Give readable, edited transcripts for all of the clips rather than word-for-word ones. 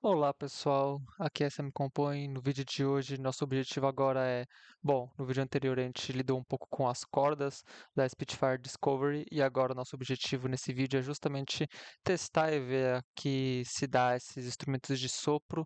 Olá pessoal, aqui é Sam Compõe. No vídeo de hoje, nosso objetivo agora no vídeo anterior a gente lidou um pouco com as cordas da Spitfire Discovery e agora nosso objetivo nesse vídeo é justamente testar e ver aqui se dá esses instrumentos de sopro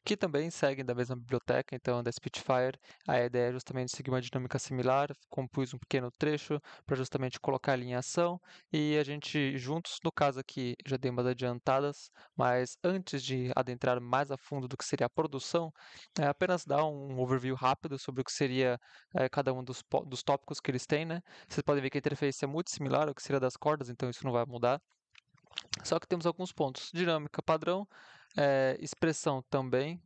que também seguem da mesma biblioteca, então da Spitfire. A ideia é justamente seguir uma dinâmica similar, compus um pequeno trecho para justamente colocar ele em ação e a gente juntos, no caso aqui, já dei umas adiantadas, mas antes de adentrar mais a fundo do que seria a produção, é apenas dar um overview rápido sobre o que seria cada um dos tópicos que eles têm, né? Vocês podem ver que a interface é muito similar ao que seria das cordas, então isso não vai mudar. Só que temos alguns pontos. Dinâmica padrão, expressão também,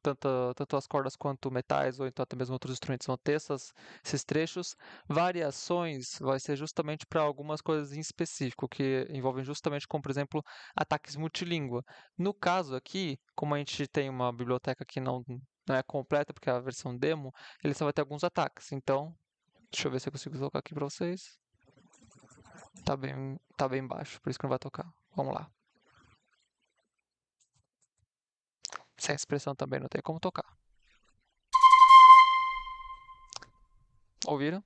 tanto as cordas quanto metais, ou então até mesmo outros instrumentos vão ter esses trechos. Variações vai ser justamente para algumas coisas em específico, que envolvem justamente como, por exemplo, ataques multilíngua. No caso aqui, como a gente tem uma biblioteca que não é completa, porque é a versão demo, ele só vai ter alguns ataques. Então, deixa eu ver se eu consigo colocar aqui para vocês. Tá bem baixo, por isso que não vai tocar. Vamos lá. Sem expressão também não tem como tocar. Ouviram?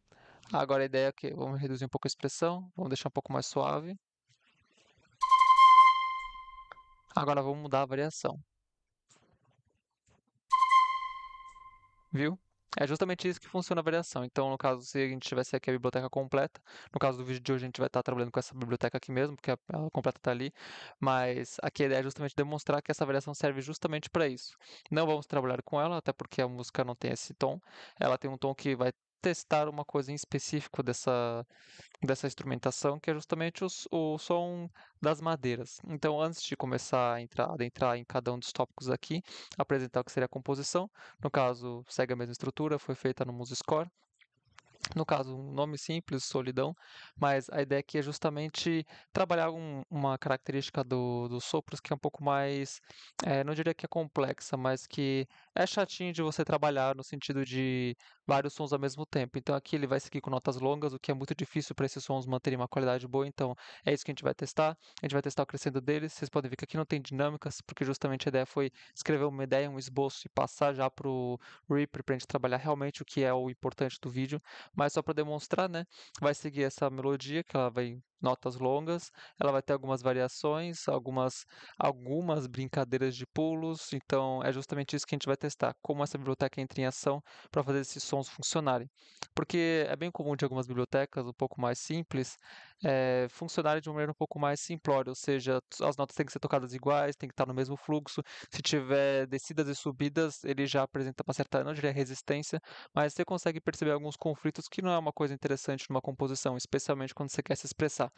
Agora a ideia é que vamos reduzir um pouco a expressão, vamos deixar um pouco mais suave. Agora vamos mudar a variação. Viu? É justamente isso que funciona a variação. Então, no caso, se a gente tivesse aqui a biblioteca completa, no caso do vídeo de hoje a gente vai estar trabalhando com essa biblioteca aqui mesmo, porque a completa está ali, mas aqui a ideia é justamente demonstrar que essa variação serve justamente para isso. Não vamos trabalhar com ela, até porque a música não tem esse tom. Ela tem um tom que vai testar uma coisa em específico dessa instrumentação, que é justamente o som das madeiras. Então, antes de começar adentrar em cada um dos tópicos aqui, apresentar o que seria a composição. No caso, segue a mesma estrutura, foi feita no MuseScore. No caso, um nome simples, solidão, mas a ideia aqui é justamente trabalhar uma característica dos sopros que é um pouco mais, não diria que é complexa, mas que é chatinho de você trabalhar no sentido de vários sons ao mesmo tempo. Então aqui ele vai seguir com notas longas, o que é muito difícil para esses sons manterem uma qualidade boa. Então é isso que a gente vai testar. A gente vai testar o crescendo deles. Vocês podem ver que aqui não tem dinâmicas, porque justamente a ideia foi escrever uma ideia, um esboço e passar já para o Reaper para a gente trabalhar realmente o que é o importante do vídeo. Mas só para demonstrar, né? Vai seguir essa melodia, que ela vai notas longas, ela vai ter algumas variações, algumas brincadeiras de pulos, então é justamente isso que a gente vai testar, como essa biblioteca entra em ação para fazer esses sons funcionarem. Porque é bem comum de algumas bibliotecas um pouco mais simples funcionarem de uma maneira um pouco mais simplória, ou seja, as notas têm que ser tocadas iguais, tem que estar no mesmo fluxo. Se tiver descidas e subidas, ele já apresenta uma certa, não diria resistência, mas você consegue perceber alguns conflitos que não é uma coisa interessante numa composição, especialmente quando você quer se expressar.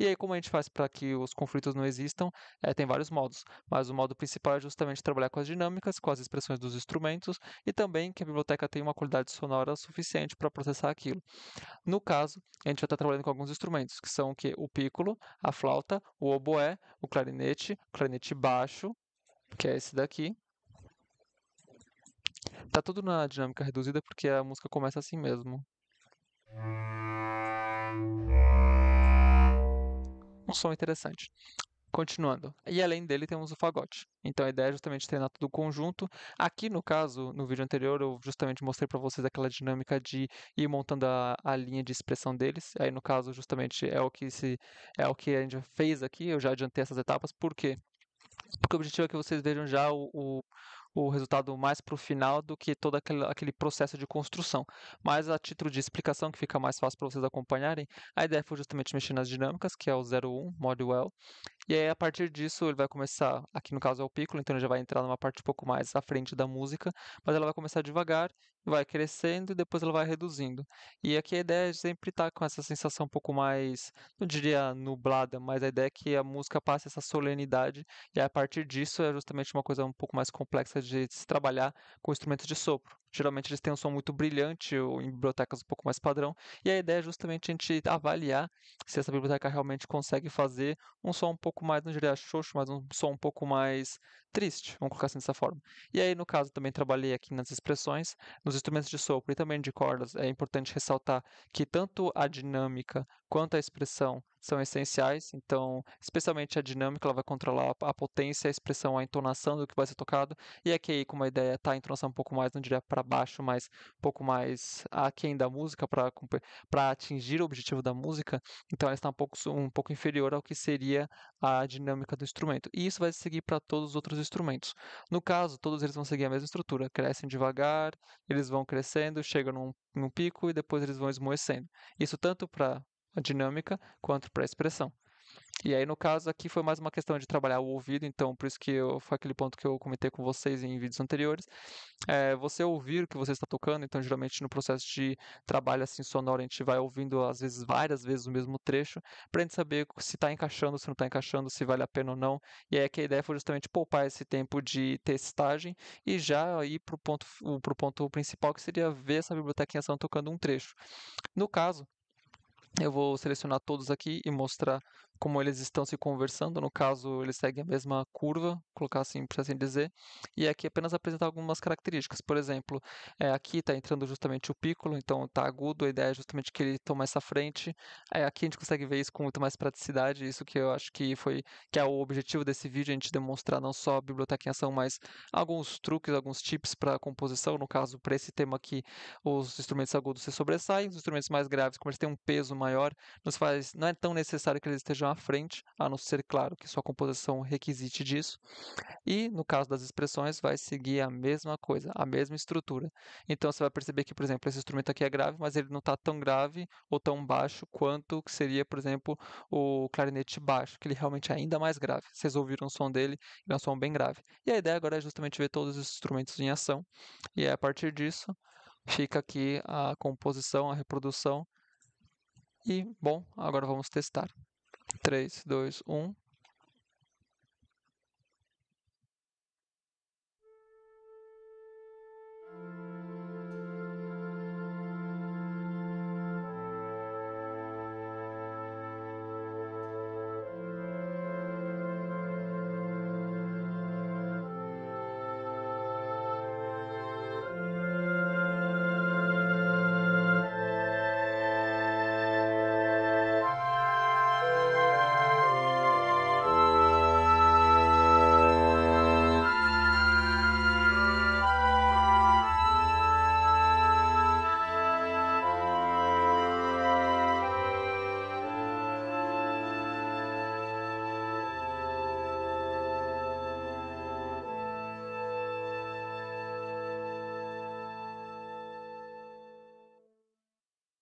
E aí, como a gente faz para que os conflitos não existam? Tem vários modos, mas o modo principal é justamente trabalhar com as dinâmicas, com as expressões dos instrumentos e também que a biblioteca tenha uma qualidade sonora suficiente para processar aquilo. No caso, a gente vai estar trabalhando com alguns instrumentos, que são o quê? O pícolo, a flauta, o oboé, o clarinete baixo, que é esse daqui. Tá tudo na dinâmica reduzida porque a música começa assim mesmo. Um som interessante. Continuando. E além dele temos o fagote. Então a ideia é justamente treinar todo o conjunto. Aqui no caso, no vídeo anterior, eu justamente mostrei para vocês aquela dinâmica de ir montando a linha de expressão deles. Aí no caso, justamente é o que a gente fez aqui. Eu já adiantei essas etapas. Por quê? Porque o objetivo é que vocês vejam já o resultado mais para o final do que todo aquele processo de construção. Mas a título de explicação, que fica mais fácil para vocês acompanharem, a ideia foi justamente mexer nas dinâmicas, que é o 01, Modwell, e aí, a partir disso, ele vai começar, aqui no caso é o piccolo, então ele já vai entrar numa parte um pouco mais à frente da música, mas ela vai começar devagar, vai crescendo e depois ela vai reduzindo. E aqui a ideia é sempre estar com essa sensação um pouco mais, não diria nublada, mas a ideia é que a música passe essa solenidade, e aí, a partir disso é justamente uma coisa um pouco mais complexa de se trabalhar com instrumentos de sopro. Geralmente eles têm um som muito brilhante, ou em bibliotecas um pouco mais padrão, e a ideia é justamente a gente avaliar se essa biblioteca realmente consegue fazer um som um pouco mais, não diria xoxo, mas um som um pouco mais triste, vamos colocar assim dessa forma. E aí, no caso, também trabalhei aqui nas expressões, nos instrumentos de sopro e também de cordas. É importante ressaltar que tanto a dinâmica quanto a expressão são essenciais, então, especialmente a dinâmica, ela vai controlar a potência, a expressão, a entonação do que vai ser tocado, e aqui aí, como a ideia tá a entonação um pouco mais, não diria para baixo, mas um pouco mais aquém da música, para atingir o objetivo da música, então ela está um pouco inferior ao que seria a dinâmica do instrumento. E isso vai seguir para todos os outros instrumentos. No caso, todos eles vão seguir a mesma estrutura, crescem devagar, eles vão crescendo, chegam num pico e depois eles vão esmoecendo. Isso tanto para a dinâmica quanto para a expressão. E aí, no caso, aqui foi mais uma questão de trabalhar o ouvido, então por isso que foi aquele ponto que eu comentei com vocês em vídeos anteriores. Você ouvir o que você está tocando, então geralmente no processo de trabalho assim sonoro a gente vai ouvindo às vezes várias vezes o mesmo trecho, para a gente saber se está encaixando, se não está encaixando, se vale a pena ou não. E aí que a ideia foi justamente poupar esse tempo de testagem e já ir pro ponto principal, que seria ver essa biblioteca em ação tocando um trecho. No caso, eu vou selecionar todos aqui e mostrar como eles estão se conversando. No caso, eles seguem a mesma curva, colocar assim para assim dizer. E aqui apenas apresentar algumas características. Por exemplo, aqui está entrando justamente o piccolo, então está agudo. A ideia é justamente que ele toma essa frente. Aqui a gente consegue ver isso com muito mais praticidade. Isso que eu acho que é o objetivo desse vídeo, a gente demonstrar não só a biblioteca em ação, mas alguns truques, alguns tips para composição. No caso, para esse tema aqui, os instrumentos agudos se sobressaem, os instrumentos mais graves, como eles têm um peso maior, não é tão necessário que eles estejam à frente, a não ser, claro, que sua composição requisite disso. E no caso das expressões, vai seguir a mesma coisa, a mesma estrutura. Então você vai perceber que, por exemplo, esse instrumento aqui é grave, mas ele não está tão grave ou tão baixo quanto que seria, por exemplo, o clarinete baixo, que ele realmente é ainda mais grave. Vocês ouviram o som dele, ele é um som bem grave. E a ideia agora é justamente ver todos os instrumentos em ação, e a partir disso fica aqui a composição, a reprodução. E, bom, agora vamos testar. 3, 2, 1.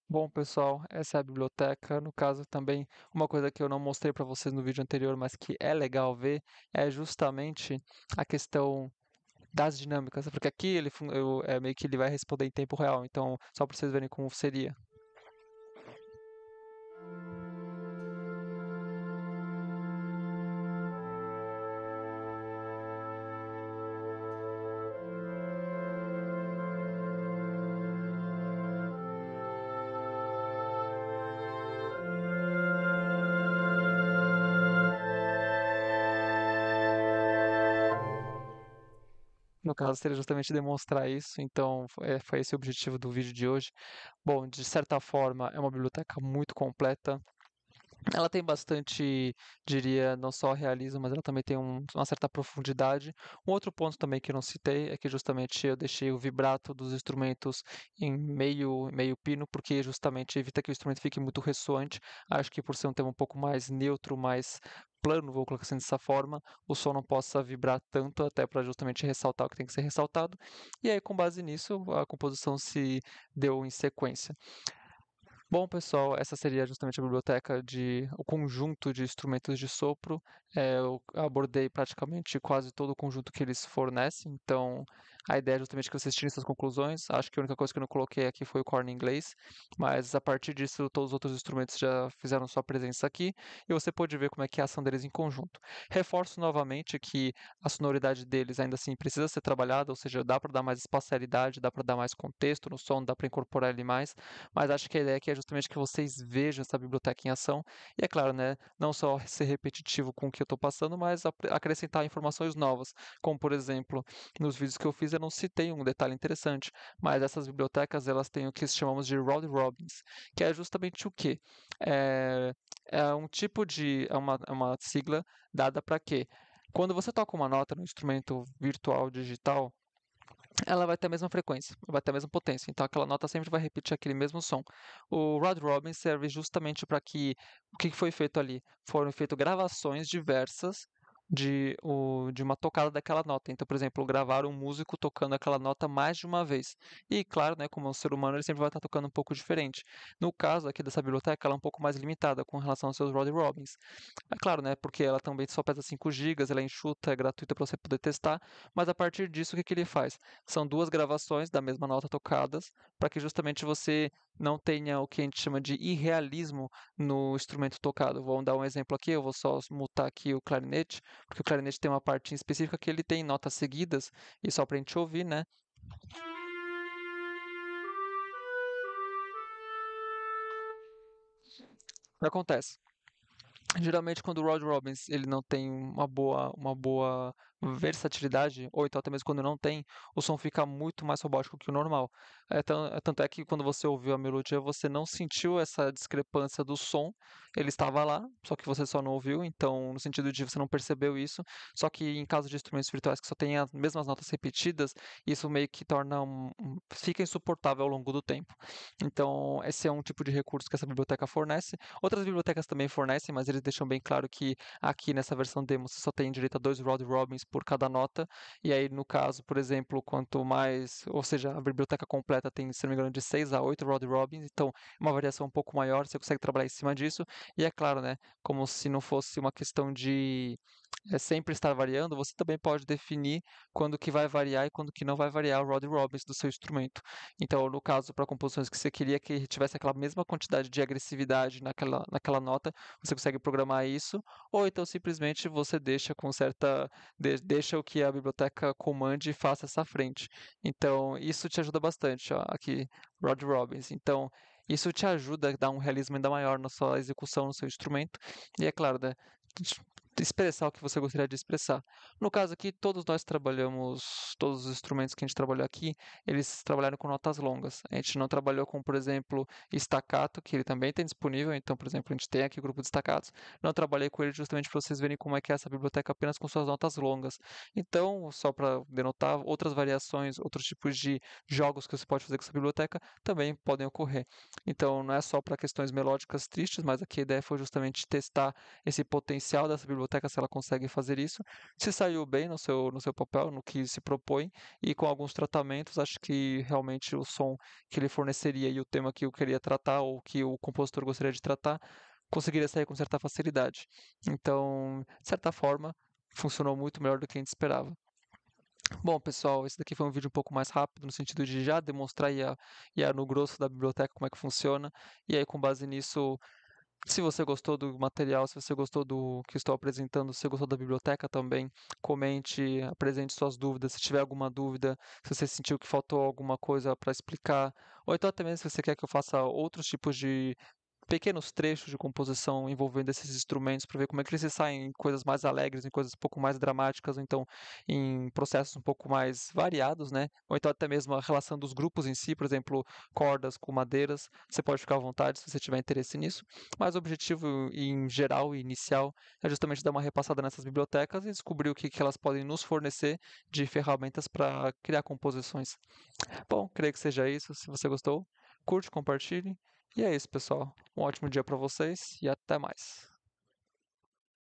Bom, pessoal, essa é a biblioteca. No caso, também, uma coisa que eu não mostrei para vocês no vídeo anterior, mas que é legal ver, é justamente a questão das dinâmicas, porque aqui é meio que ele vai responder em tempo real, então, só para vocês verem como seria. No caso, seria justamente demonstrar isso, então foi esse o objetivo do vídeo de hoje. Bom, de certa forma, é uma biblioteca muito completa. Ela tem bastante, diria, não só realismo, mas ela também tem uma certa profundidade. Um outro ponto também que eu não citei é que justamente eu deixei o vibrato dos instrumentos em meio pino, porque justamente evita que o instrumento fique muito ressoante. Acho que por ser um tema um pouco mais neutro, mais plano, vou colocar assim dessa forma, o som não possa vibrar tanto, até para justamente ressaltar o que tem que ser ressaltado. E aí, com base nisso, a composição se deu em sequência. Bom, pessoal, essa seria justamente a biblioteca o conjunto de instrumentos de sopro. Eu abordei praticamente quase todo o conjunto que eles fornecem, então a ideia é justamente que vocês tirem suas conclusões. Acho que a única coisa que eu não coloquei aqui foi o corno inglês, mas a partir disso todos os outros instrumentos já fizeram sua presença aqui e você pode ver como é que é a ação deles em conjunto. Reforço novamente que a sonoridade deles ainda assim precisa ser trabalhada, ou seja, dá para dar mais espacialidade, dá para dar mais contexto no som, dá para incorporar ele mais, mas acho que a ideia aqui é justamente que vocês vejam essa biblioteca em ação. E é claro, né, não só ser repetitivo com o que eu estou passando, mas acrescentar informações novas. Como, por exemplo, nos vídeos que eu fiz eu não citei um detalhe interessante, mas essas bibliotecas elas têm o que chamamos de round robins, que é justamente o quê? É, é um tipo de, é uma sigla dada para quê? Quando você toca uma nota no instrumento virtual digital, ela vai ter a mesma frequência, vai ter a mesma potência, então aquela nota sempre vai repetir aquele mesmo som. O round robin serve justamente para que o que foi feito ali? Foram feitas gravações diversas de uma tocada daquela nota. Então, por exemplo, gravaram um músico tocando aquela nota mais de uma vez. E, claro, né, como um ser humano, ele sempre vai estar tocando um pouco diferente. No caso aqui dessa biblioteca, ela é um pouco mais limitada com relação aos seus round robins. É claro, né? Porque ela também só pesa 5 gigas, ela é enxuta, é gratuita para você poder testar. Mas a partir disso, o que que ele faz? São duas gravações da mesma nota tocadas, para que justamente você não tenha o que a gente chama de irrealismo no instrumento tocado. Vou dar um exemplo aqui, eu vou só mutar aqui o clarinete, porque o clarinete tem uma parte específica que ele tem notas seguidas, e só para a gente ouvir, né? O que acontece? Geralmente, quando o Rod Robbins ele não tem uma boa versatilidade, ou então até mesmo quando não tem, o som fica muito mais robótico que o normal. Tanto é que quando você ouviu a melodia, você não sentiu essa discrepância do som. Ele estava lá, só que você só não ouviu, então, no sentido de você não percebeu isso. Só que em caso de instrumentos virtuais que só têm as mesmas notas repetidas, isso meio que torna fica insuportável ao longo do tempo. Então, esse é um tipo de recurso que essa biblioteca fornece. Outras bibliotecas também fornecem, mas eles deixam bem claro que aqui nessa versão demo você só tem direito a 2 round robins por cada nota. E aí, no caso, por exemplo, quanto mais, ou seja, a biblioteca completa tem, se não me engano, de 6 a 8 round robins, então uma variação um pouco maior, você consegue trabalhar em cima disso. E é claro, né, como se não fosse uma questão de sempre estar variando, você também pode definir quando que vai variar e quando que não vai variar o round robins do seu instrumento. Então, no caso, para composições que você queria que tivesse aquela mesma quantidade de agressividade naquela nota, você consegue programar isso, ou então simplesmente você deixa com certa, deixa o que a biblioteca comande e faça essa frente. Então, isso te ajuda bastante, ó, aqui, Rod Robbins. Então, isso te ajuda a dar um realismo ainda maior na sua execução, no seu instrumento, e é claro, né, expressar o que você gostaria de expressar. No caso aqui, todos nós trabalhamos, todos os instrumentos que a gente trabalhou aqui, eles trabalharam com notas longas. A gente não trabalhou com, por exemplo, staccato, que ele também tem disponível. Então, por exemplo, a gente tem aqui o grupo de staccatos. Não trabalhei com ele justamente para vocês verem como é que é essa biblioteca apenas com suas notas longas. Então, só para denotar, outras variações, outros tipos de jogos que você pode fazer com essa biblioteca também podem ocorrer. Então, não é só para questões melódicas tristes, mas aqui a ideia foi justamente testar esse potencial dessa biblioteca, se ela consegue fazer isso. Se saiu bem no seu papel, no que se propõe, e com alguns tratamentos, acho que realmente o som que ele forneceria e o tema que eu queria tratar, ou que o compositor gostaria de tratar, conseguiria sair com certa facilidade. Então, de certa forma, funcionou muito melhor do que a gente esperava. Bom, pessoal, esse daqui foi um vídeo um pouco mais rápido, no sentido de já demonstrar e no grosso da biblioteca como é que funciona, e aí com base nisso se você gostou do material, se você gostou do que estou apresentando, se você gostou da biblioteca também, comente, apresente suas dúvidas. Se tiver alguma dúvida, se você sentiu que faltou alguma coisa para explicar, ou então até mesmo se você quer que eu faça outros tipos de pequenos trechos de composição envolvendo esses instrumentos para ver como é que eles se saem em coisas mais alegres, em coisas um pouco mais dramáticas, ou então em processos um pouco mais variados, né? Ou então até mesmo a relação dos grupos em si, por exemplo, cordas com madeiras. Você pode ficar à vontade se você tiver interesse nisso. Mas o objetivo em geral e inicial é justamente dar uma repassada nessas bibliotecas e descobrir o que, que elas podem nos fornecer de ferramentas para criar composições. Bom, creio que seja isso. Se você gostou, curte, compartilhe. E é isso, pessoal. Um ótimo dia para vocês e até mais.